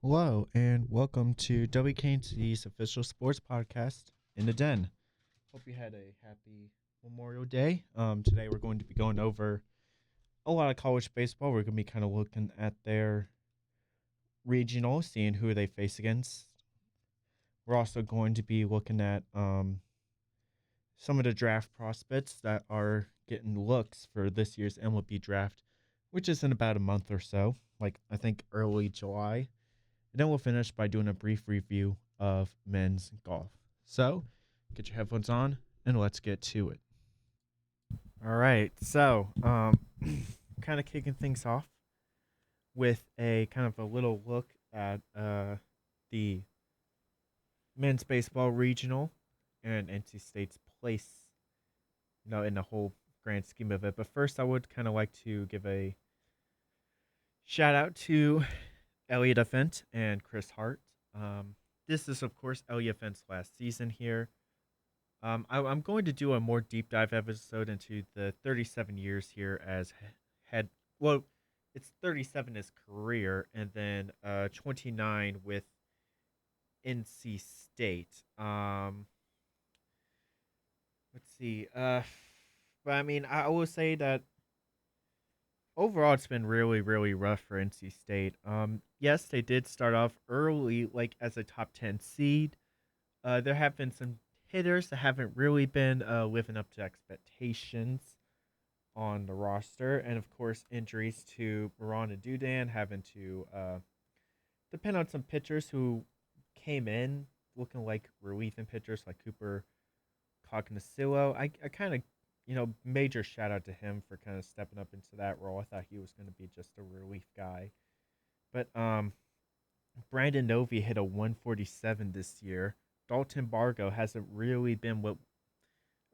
Hello, and welcome to WKNC's official sports podcast, In the Den. Hope you had a happy Memorial Day. Today we're going to be going over a lot of college baseball. We're going to be kind of looking at their regional, seeing who they face against. We're also going to be looking at some of the draft prospects that are getting looks for this year's MLB Draft, which is in about a month or so, like I think early July. And then we'll finish by doing a brief review of men's golf. So, get your headphones on and let's get to it. All right. So, kind of kicking things off with a kind of a little look at the men's baseball regional and NC State's place, in the whole grand scheme of it. But first, I would kind of like to give a shout out to Elliot Fent and Chris Hart. This is, of course, Elliot Fent's last season here. I'm going to do a more deep dive episode into the 37 years here as head. Well, it's 37 his career, and then 29 with NC State. Let's see. But I mean, I will say that overall, it's been really, really rough for NC State. Yes, they did start off early, like as a top 10 seed. There have been some hitters that haven't really been living up to expectations on the roster, and of course, injuries to Moran and Dudan, having to depend on some pitchers who came in looking like relieving pitchers like Cooper Cognoscillo. I kind of, major shout out to him for kind of stepping up into that role. I thought he was going to be just a relief guy. But Brandon Novi hit a 147 this year. Dalton Bargo hasn't really been what,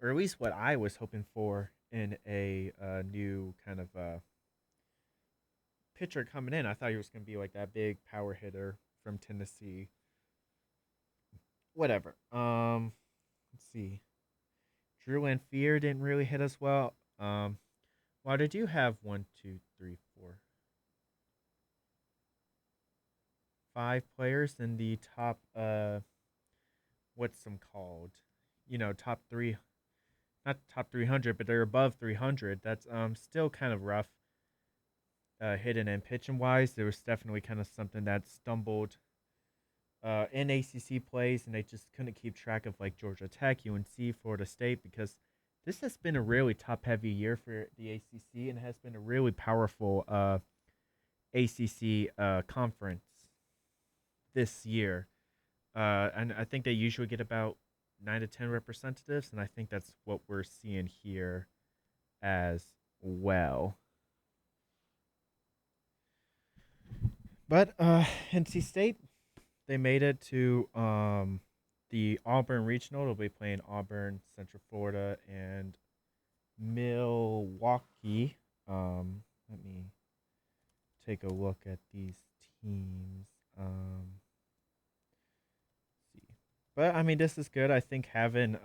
or at least what I was hoping for in a new kind of pitcher coming in. I thought he was going to be like that big power hitter from Tennessee. Whatever. Let's see. Drew Lanphier didn't really hit us well. Well, did you have 5 players in the top? What's them called? Top three, not top 300, but they're above 300. That's still kind of rough. Hitting and pitching wise, there was definitely kind of something that stumbled in ACC plays, and they just couldn't keep track of like Georgia Tech, UNC, Florida State, because this has been a really top-heavy year for the ACC, and has been a really powerful ACC conference this year. And I think they usually get about 9 to 10 representatives, and I think that's what we're seeing here as well. But NC State, they made it to the Auburn Regional. They'll be playing Auburn, Central Florida, and Milwaukee. Let me take a look at these teams. See, but I mean, this is good. I think having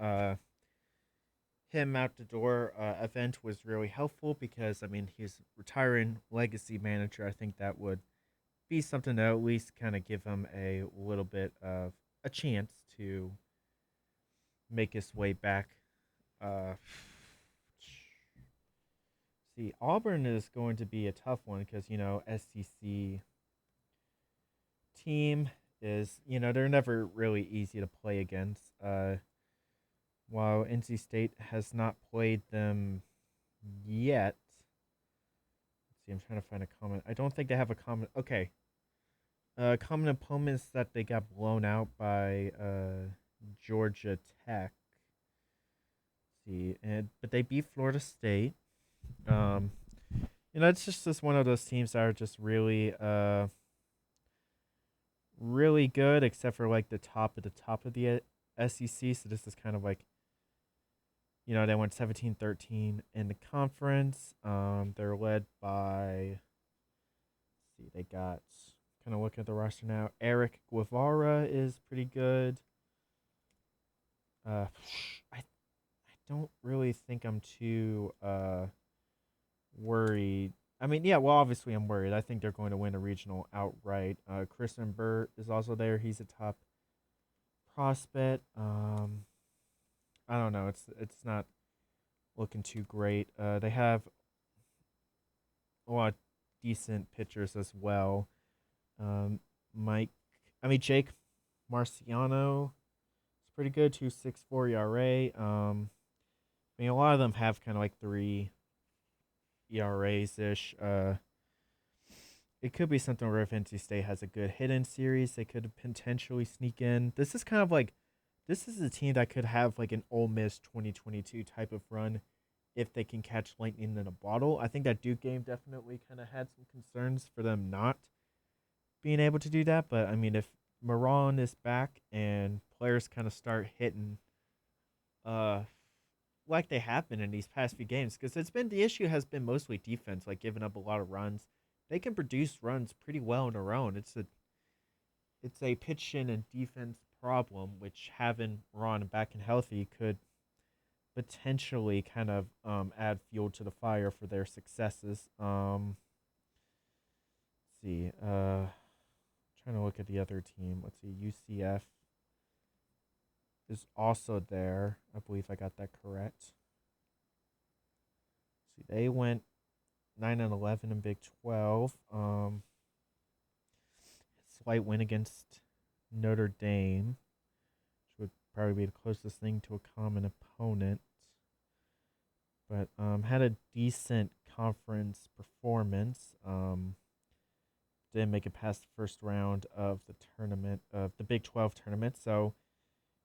him out the door event was really helpful because I mean he's retiring legacy manager. I think that would be something to at least kind of give him a little bit of a chance to make his way back. Uh, see, Auburn is going to be a tough one because SEC team is they're never really easy to play against. While NC State has not played them yet. Let's see, I'm trying to find a comment. I don't think they have a common. Okay. Common opponents that they got blown out by Georgia Tech. Let's see, but they beat Florida State. It's just one of those teams that are just really really good, except for like the top of the SEC. So this is kind of like they went 17-13 in the conference. They're led by, let's see, they got, kind of looking at the roster now, Eric Guevara is pretty good. I don't really think I'm too worried. I mean, yeah. Well, obviously, I'm worried. I think they're going to win a regional outright. Kristen Burt is also there. He's a top prospect. I don't know. It's not looking too great. They have a lot of decent pitchers as well. Um, Mike, Jake Marciano is pretty good. 2.64 ERA. A lot of them have kind of like 3 ERAs ish. It could be something where if NC State has a good hidden series, they could potentially sneak in. This is a team that could have like an Ole Miss 2022 type of run if they can catch lightning in a bottle. I think that Duke game definitely kind of had some concerns for them not being able to do that. But I mean, if Moran is back and players kind of start hitting, uh, like they have been in these past few games, because the issue has been mostly defense, like giving up a lot of runs. They can produce runs pretty well on their own. It's a pitching and defense problem, which having Ron back and healthy could potentially kind of add fuel to the fire for their successes. Let's see. Trying to look at the other team. Let's see. UCF is also there. I believe I got that correct. Let's see, they went 9-11 in Big 12. Slight win against Notre Dame, which would probably be the closest thing to a common opponent. But had a decent conference performance. Didn't make it past the first round of the tournament, of the Big 12 tournament. So,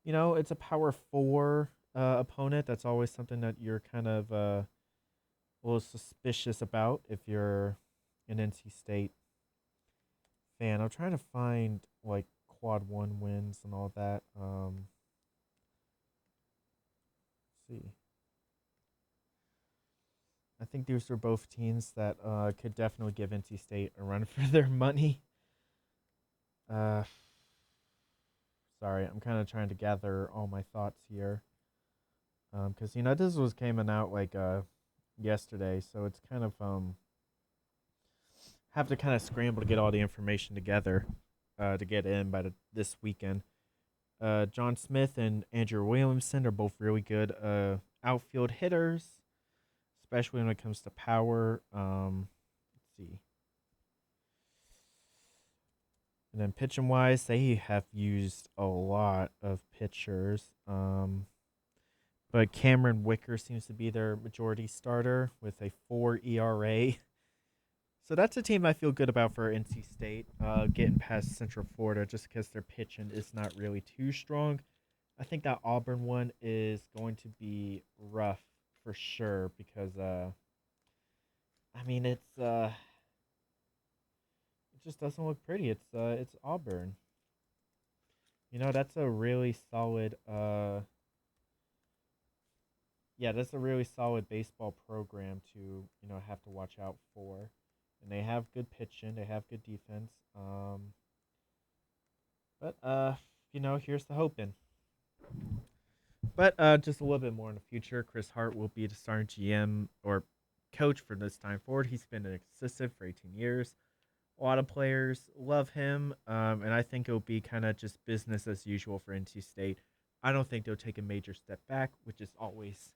it's a Power 4 opponent. That's always something that you're kind of a little suspicious about if you're an NC State fan. I'm trying to find like quad 1 wins and all that. Let's see. I think these are both teams that could definitely give NC State a run for their money. Uh, Sorry, I'm kind of trying to gather all my thoughts here. Because this was coming out like yesterday, so it's kind of have to kind of scramble to get all the information together to get in by this weekend. John Smith and Andrew Williamson are both really good outfield hitters, especially when it comes to power. Let's see. And then pitching wise, they have used a lot of pitchers. But Cameron Wicker seems to be their majority starter with a 4 ERA. So that's a team I feel good about for NC State, getting past Central Florida just because their pitching is not really too strong. I think that Auburn one is going to be rough for sure because, it just doesn't look pretty. It's Auburn. That's a really solid, that's a really solid baseball program to, have to watch out for. And they have good pitching, they have good defense. Here's the hoping. But just a little bit more in the future, Chris Hart will be the starting GM or coach for this time forward. He's been an assistant for 18 years. A lot of players love him, and I think it'll be kind of just business as usual for NC State. I don't think they'll take a major step back, which is always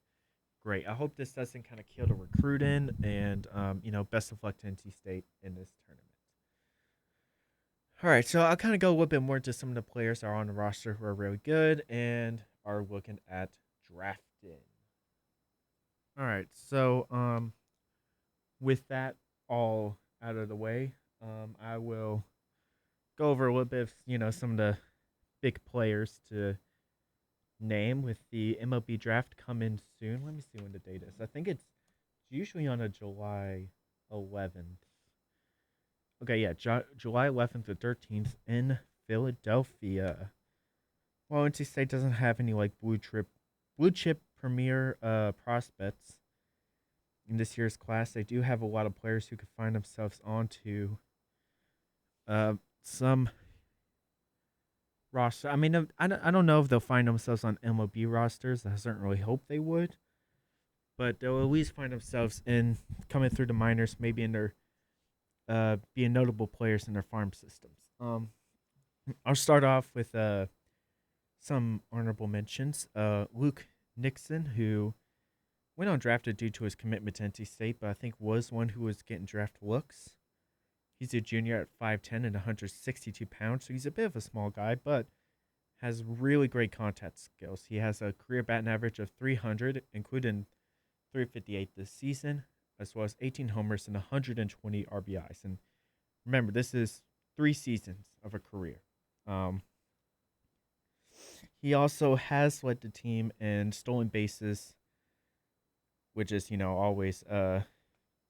great. I hope this doesn't kind of kill the recruiting, and best of luck to NC State in this tournament. All right, so I'll kind of go a little bit more into some of the players that are on the roster who are really good and are looking at drafting. All right, so with that all out of the way, I will go over a little bit of some of the big players to name with the MLB draft coming soon. Let me see when the date is. I think it's usually on a July 11th. Okay, yeah, July 11th to 13th in Philadelphia. Well, NC State doesn't have any like blue chip premier prospects in this year's class. They do have a lot of players who could find themselves onto some roster. I mean, I don't know if they'll find themselves on MLB rosters. I certainly hope they would. but they'll at least find themselves in coming through the minors, maybe in their being notable players in their farm systems. I'll start off with some honorable mentions. Luke Nixon, who went undrafted due to his commitment to NC State, but I think was one who was getting draft looks. He's a junior at 5'10 and 162 pounds, so he's a bit of a small guy, but has really great contact skills. He has a career batting average of 300, including 358 this season, as well as 18 homers and 120 RBIs. And remember, this is 3 seasons of a career. He also has led the team in stolen bases, which is, always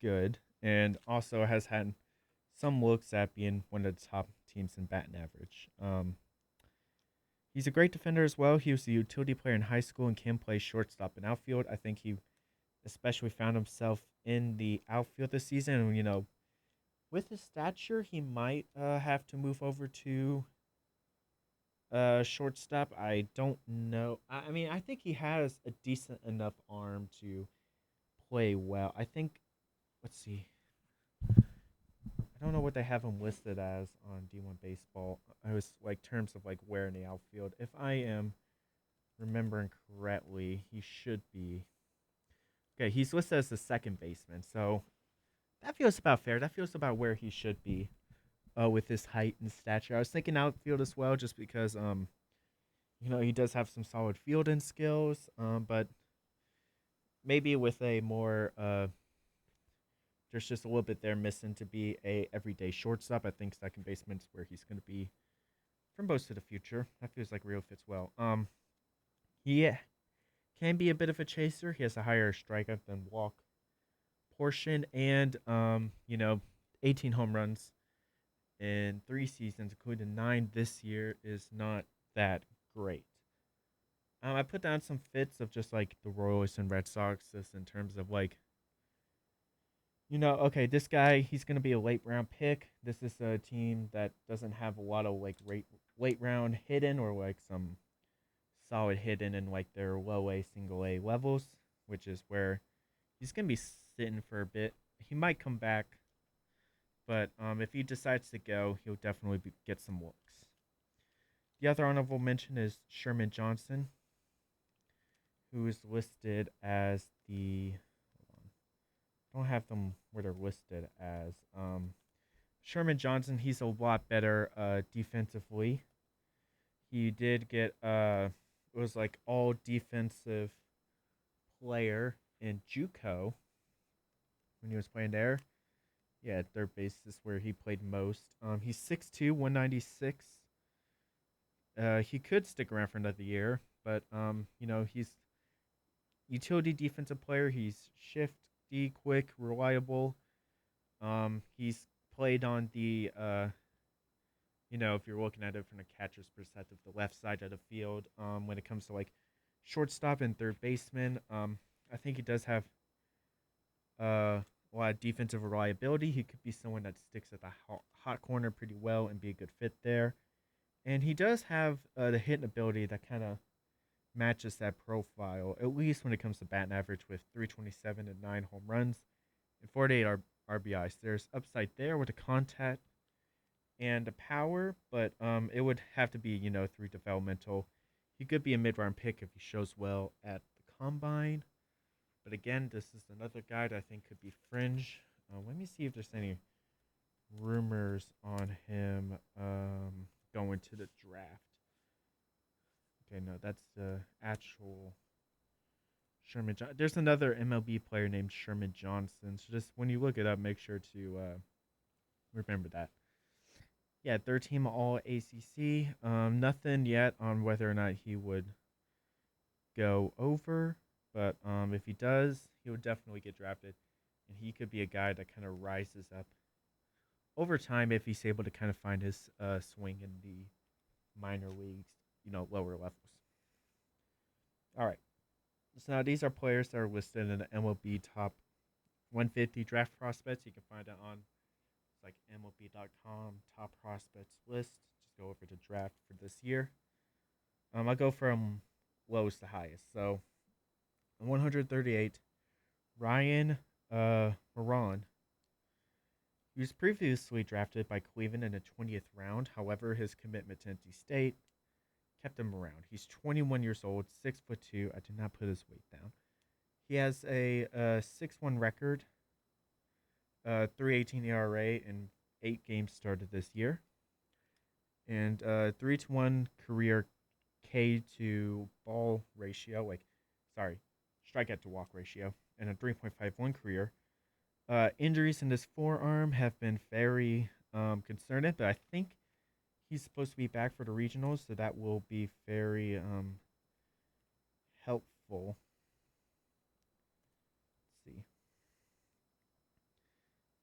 good, and also has had some looks at being one of the top teams in batting average. He's a great defender as well. He was a utility player in high school and can play shortstop and outfield. I think he especially found himself in the outfield this season. And, with his stature, he might have to move over to shortstop. I don't know. I mean, I think he has a decent enough arm to play well. I think, let's see. I don't know what they have him listed as on D1 Baseball. I was like terms of like where in the outfield. If I am remembering correctly, he should be. Okay, he's listed as the second baseman, so that feels about fair. That feels about where he should be with his height and stature. I was thinking outfield as well, just because he does have some solid fielding skills, but maybe with a more there's just a little bit there missing to be a everyday shortstop. I think second baseman's where he's going to be for most of the future. That feels like Rio fits well. He can be a bit of a chaser. He has a higher strikeout than walk portion, and 18 home runs in 3 seasons, including 9 this year, is not that great. I put down some fits of just like the Royals and Red Sox, just in terms of like, okay, this guy, he's going to be a late round pick. This is a team that doesn't have a lot of like late round hidden or like some solid hidden in like their low A, single A levels, which is where he's going to be sitting for a bit. He might come back, but if he decides to go, he'll definitely get some looks. The other honorable mention is Sherman Johnson, who is listed as the. I don't have them where they're listed as. Sherman Johnson, he's a lot better defensively. He did get it was like all defensive player in JUCO when he was playing there. Yeah, third base is where he played most. He's 6'2", 196. He could stick around for another year, but he's utility defensive player. He's shifty, quick, reliable. He's played on the if you're looking at it from a catcher's perspective, the left side of the field. When it comes to like shortstop and third baseman, I think he does have a lot of defensive reliability. He could be someone that sticks at the hot corner pretty well and be a good fit there. And he does have the hitting ability that kind of matches that profile, at least when it comes to batting average, with 327 and 9 home runs and 48 RBIs. There's upside there with the contact and the power, but it would have to be, through developmental. He could be a mid-round pick if he shows well at the combine. But again, this is another guy that I think could be fringe. Let me see if there's any rumors on him going to the draft. Okay, no, that's the actual Sherman Johnson. There's another MLB player named Sherman Johnson. So just when you look it up, make sure to remember that. Yeah, third team all ACC. Nothing yet on whether or not he would go over, but if he does, he would definitely get drafted, and he could be a guy that kind of rises up over time if he's able to kind of find his swing in the minor leagues, lower levels. All right. So now these are players that are listed in the MLB Top 150 Draft Prospects. You can find it on like MLB.com Top Prospects list. Just go over to draft for this year. I'll go from lowest to highest. So 138, Ryan Moran. He was previously drafted by Cleveland in the 20th round. However, his commitment to NC State kept him around. He's 21 years old, 6'2". I did not put his weight down. He has a 6-1 record, 3.18 ERA, and 8 games started this year, and 3-to-1 career K to ball ratio, strikeout to walk ratio, and a 3.51 career. Injuries in his forearm have been very concerning, but I think he's supposed to be back for the regionals, so that will be very helpful. Let's see.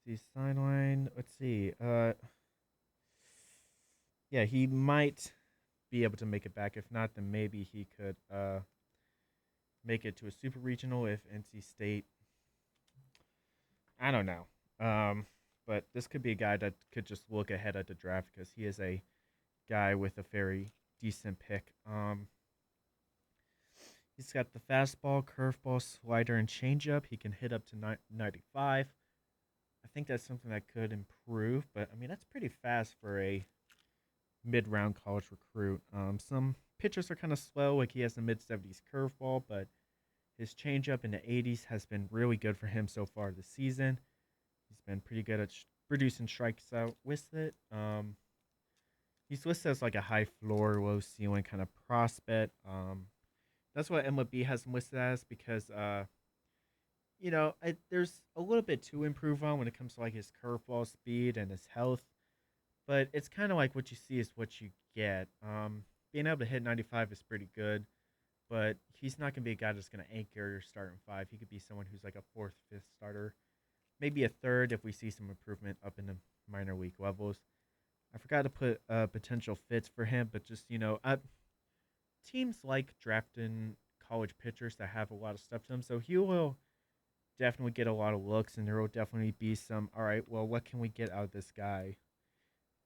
See sideline. Let's see. Yeah, he might be able to make it back. If not, then maybe he could make it to a super regional if NC State. I don't know. But this could be a guy that could just look ahead at the draft because he is a guy with a very decent pick. He's got the fastball, curveball, slider, and changeup. He can hit up to 95. I think that's something that could improve, but I mean that's pretty fast for a mid-round college recruit. Some pitchers are kind of slow, like he has a mid-70s curveball, but his changeup in the 80s has been really good for him so far this season. He's been pretty good at producing strikes out with it. He's listed as like a high floor, low ceiling kind of prospect. That's what MLB has him listed as because, there's a little bit to improve on when it comes to like his curveball speed and his health. But it's kind of like what you see is what you get. Being able to hit 95 is pretty good, but he's not going to be a guy that's going to anchor your starting five. He could be someone who's like a fourth, fifth starter, maybe a third if we see some improvement up in the minor league levels. I forgot to put potential fits for him, but just, teams like drafting college pitchers that have a lot of stuff to them, so he will definitely get a lot of looks, and there will definitely be some, all right, well, what can we get out of this guy?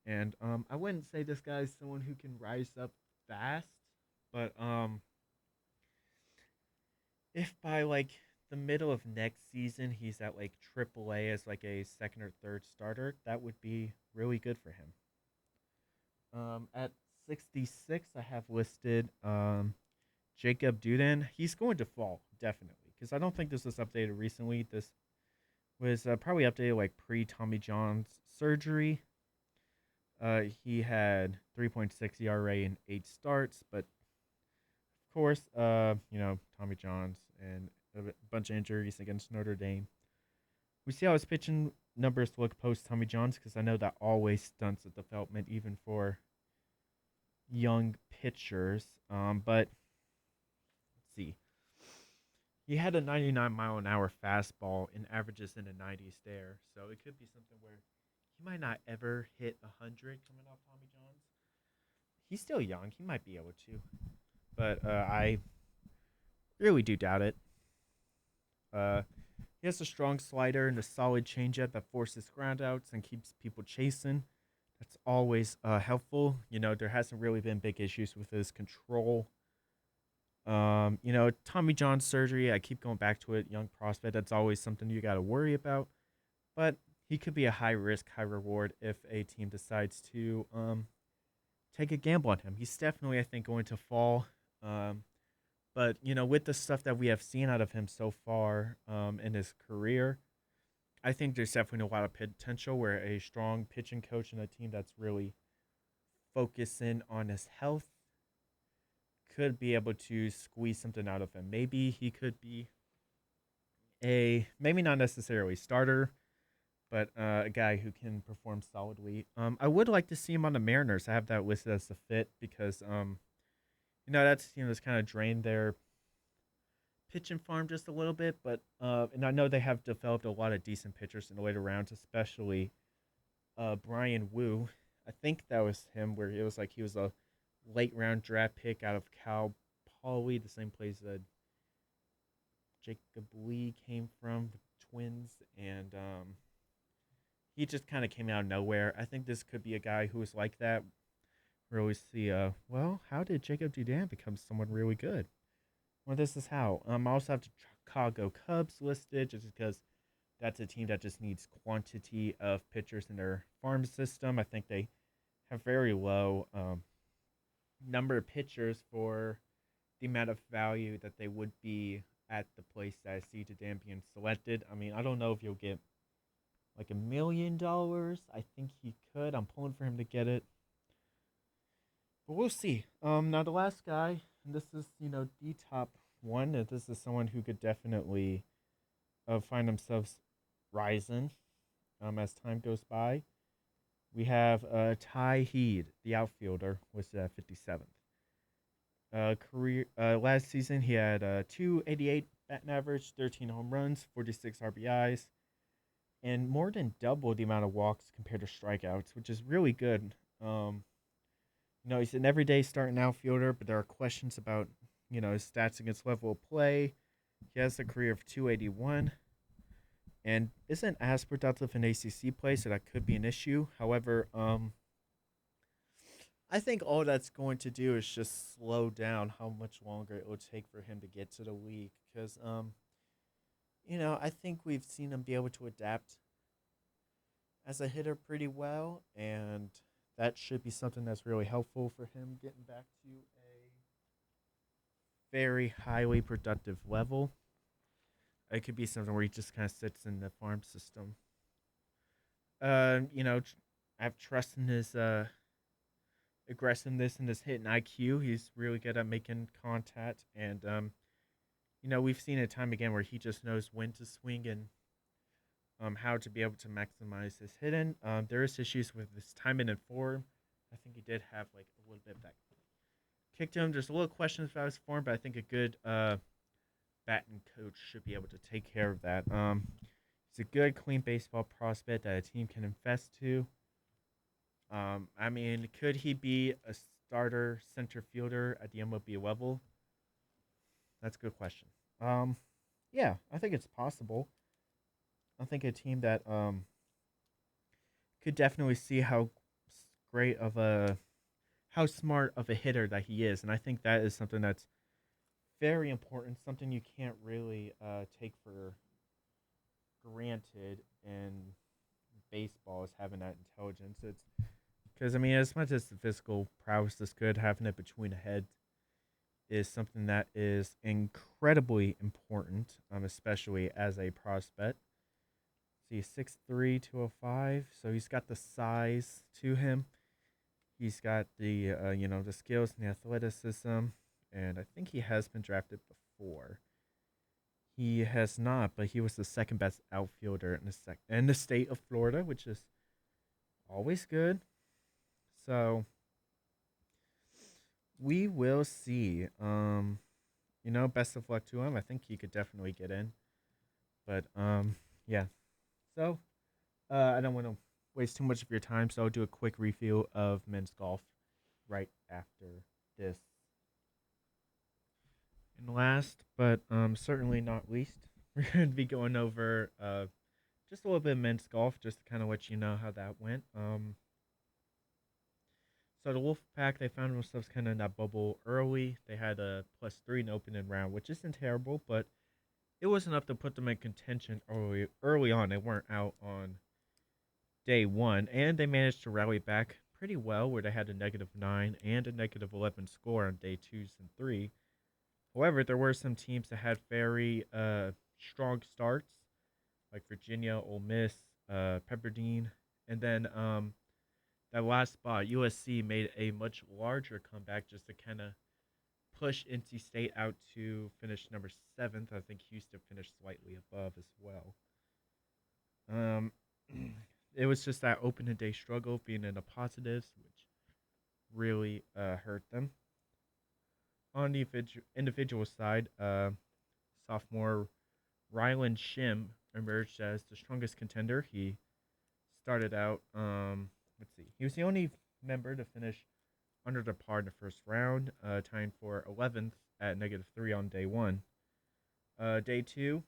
And I wouldn't say this guy's someone who can rise up fast, but if by like the middle of next season he's at like AAA as like a second or third starter, that would be really good for him. At 66, I have listed Jacob Duden. He's going to fall definitely because I don't think this was updated recently. This was probably updated like pre Tommy John's surgery. He had 3.6 ERA in 8 starts, but of course, Tommy John's and a bunch of injuries against Notre Dame. We see how his pitching numbers look post Tommy John's because I know that always stunts the development even for young pitchers. But let's see. He had a 99-mile-an-hour fastball and averages in the 90s there, so it could be something where he might not ever hit 100 coming off Tommy John's. He's still young. He might be able to. But I really do doubt it. He has a strong slider and a solid changeup that forces groundouts and keeps people chasing. That's always helpful. There hasn't really been big issues with his control. Tommy John's surgery, I keep going back to it, young prospect, that's always something you got to worry about. But he could be a high risk, high reward if a team decides to take a gamble on him. He's definitely, I think, going to fall. But, with the stuff that we have seen out of him so far in his career, I think there's definitely a lot of potential where a strong pitching coach and a team that's really focusing on his health could be able to squeeze something out of him. Maybe he could be maybe not necessarily starter, but a guy who can perform solidly. I would like to see him on the Mariners. I have that listed as a fit because, that's kind of drained their pitching farm just a little bit. But and I know they have developed a lot of decent pitchers in the later rounds, especially Brian Wu. I think that was him, where it was like he was a late round draft pick out of Cal Poly, the same place that Jacob Lee came from, the Twins, and he just kind of came out of nowhere. I think this could be a guy who is like that. We always see, how did Jacob Duden become someone really good? Well, this is how. I also have to Chicago Cubs listed just because that's a team that just needs quantity of pitchers in their farm system. I think they have very low number of pitchers for the amount of value that they would be at the place that I see Jadan being selected. I mean, I don't know if you'll get like $1 million. I think he could. I'm pulling for him to get it, but we'll see. Now the last guy, and this is the top one. And this is someone who could definitely find themselves rising as time goes by. We have Ty Heed, the outfielder, listed at 57th. Career last season he had 288 batting average, 13 home runs, 46 RBIs, and more than double the amount of walks compared to strikeouts, which is really good. He's an everyday starting outfielder, but there are questions about his stats against level of play. He has a career of 281 and isn't as productive in ACC play, so that could be an issue. However, I think all that's going to do is just slow down how much longer it will take for him to get to the league. Because, I think we've seen him be able to adapt as a hitter pretty well, and that should be something that's really helpful for him getting back to a very highly productive level. It could be something where he just kind of sits in the farm system. I have trust in his aggressiveness and his hitting IQ. He's really good at making contact, and we've seen it time again where he just knows when to swing and how to be able to maximize his hitting. There is issues with his timing and form. I think he did have like a little bit of that kicked him. There's a little questions about his form, but I think a good batting coach should be able to take care of that. He's a good, clean baseball prospect that a team can invest to. I mean, could he be a starter center fielder at the MLB level? That's a good question. Yeah, I think it's possible. I think a team that could definitely see great of a how smart of a hitter that he is, and I think that is something that's very important, something you can't really take for granted in baseball is having that intelligence. It's because, I mean, as much as the physical prowess is good, having it between the heads is something that is incredibly important, especially as a prospect. See, 6'3", 205, so he's got the size to him. He's got the, the skills and the athleticism, and I think he has been drafted before. He has not, but he was the second best outfielder in the state of Florida, which is always good. So we will see. Best of luck to him. I think he could definitely get in. But yeah. So I don't want to waste too much of your time, so I'll do a quick review of men's golf right after this. And last, but certainly not least, we're going to be going over just a little bit of men's golf, just to kind of let you know how that went. So the Wolfpack, they found themselves kind of in that bubble early. They had a +3 in the opening round, which isn't terrible, but it was enough to put them in contention early on. They weren't out on day one, and they managed to rally back pretty well, where they had a -9 and a -11 score on day 2s and 3. However, there were some teams that had very strong starts, like Virginia, Ole Miss, Pepperdine, and then that last spot, USC made a much larger comeback just to kind of push NC State out to finish number 7th. I think Houston finished slightly above as well. It was just that opening day struggle being in the positives, which really hurt them. On the individual side, sophomore Ryland Shim emerged as the strongest contender. He started out, he was the only member to finish under the par in the first round, tying for 11th at -3 on day 1. Day 2,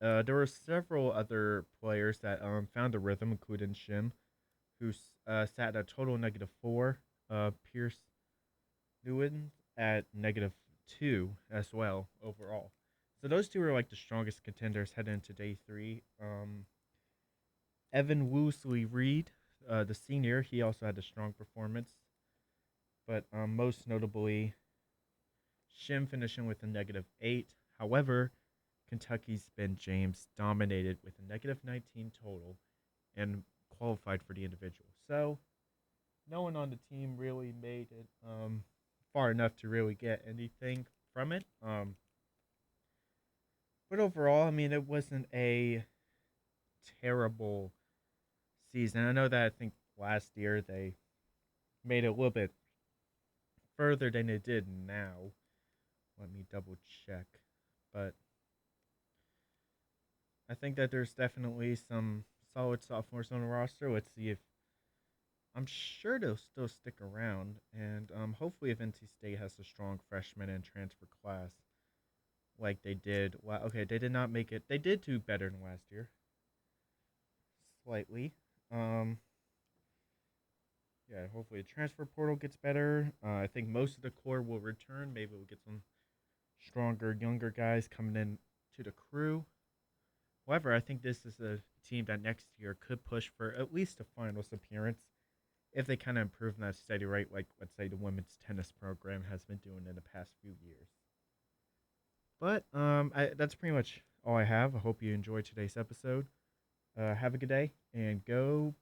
there were several other players that found a rhythm, including Shim, who sat at a total -4. Pierce Lewin at -2 as well overall. So those two are like the strongest contenders heading into day three. Evan Woosley Reed, the senior, he also had a strong performance, but most notably, Shim finishing with a -8. However, Kentucky's Ben James dominated with a -19 total and qualified for the individual. So no one on the team really made it far enough to really get anything from it. But overall, I mean, it wasn't a terrible season. I know that I think last year they made it a little bit further than they did now. Let me double check. But I think that there's definitely some solid sophomores on the roster. Let's see if I'm sure they'll still stick around, and hopefully, if NC State has a strong freshman and transfer class like they did. Well, okay, they did not make it. They did do better than last year, slightly. Um, yeah, hopefully the transfer portal gets better. I think most of the core will return. Maybe we'll get some stronger, younger guys coming in to the crew. However, I think this is a team that next year could push for at least a finals appearance if they kind of improve in that steady rate, like let's say the women's tennis program has been doing in the past few years. But that's pretty much all I have. I hope you enjoyed today's episode. Have a good day and go